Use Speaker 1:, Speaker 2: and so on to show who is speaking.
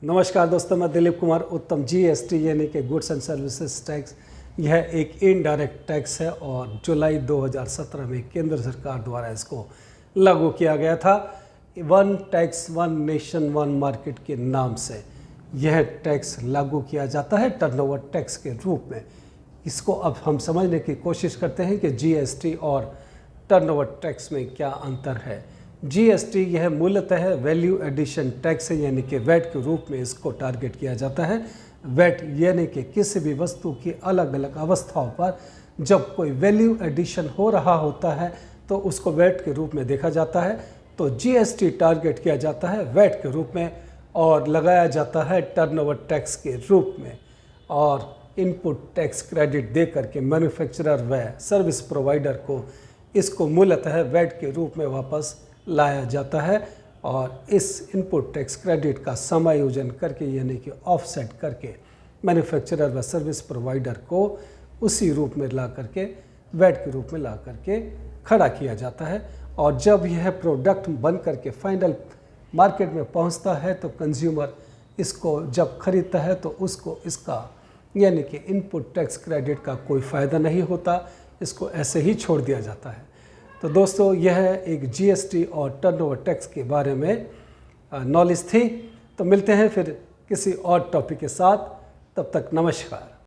Speaker 1: नमस्कार दोस्तों, मैं दिलीप कुमार उत्तम। जीएसटी यानी कि गुड्स एंड सर्विसेज टैक्स यह एक इनडायरेक्ट टैक्स है और जुलाई 2017 में केंद्र सरकार द्वारा इसको लागू किया गया था। One tax one nation one market के नाम से यह टैक्स लागू किया जाता है टर्नओवर टैक्स के रूप में। इसको अब हम समझने की कोशिश करते हैं कि जीएसटी और टर्नओवर टैक्स में क्या अंतर है। जीएसटी यह मूलतः वैल्यू एडिशन टैक्स है, यानी कि वैट के रूप में इसको टारगेट किया जाता है। वैट यानी कि किसी भी वस्तु की अलग अलग अवस्थाओं पर जब कोई वैल्यू एडिशन हो रहा होता है तो उसको वैट के रूप में देखा जाता है। तो जीएसटी टारगेट किया जाता है वैट के रूप में और लगाया जाता है टर्नओवर टैक्स के रूप में, और इनपुट टैक्स क्रेडिट दे करके मैन्युफैक्चरर व सर्विस प्रोवाइडर को इसको मूलतः वैट के रूप में वापस लाया जाता है। और इस इनपुट टैक्स क्रेडिट का समायोजन करके यानी कि ऑफसेट करके मैन्युफैक्चरर व सर्विस प्रोवाइडर को उसी रूप में ला करके वैट के रूप में ला करके खड़ा किया जाता है। और जब यह प्रोडक्ट बन करके फाइनल मार्केट में पहुंचता है तो कंज्यूमर इसको जब खरीदता है तो उसको इसका यानी कि इनपुट टैक्स क्रेडिट का कोई फ़ायदा नहीं होता, इसको ऐसे ही छोड़ दिया जाता है। तो दोस्तों, यह एक जीएसटी और टर्नओवर टैक्स के बारे में नॉलेज थी। तो मिलते हैं फिर किसी और टॉपिक के साथ, तब तक नमस्कार।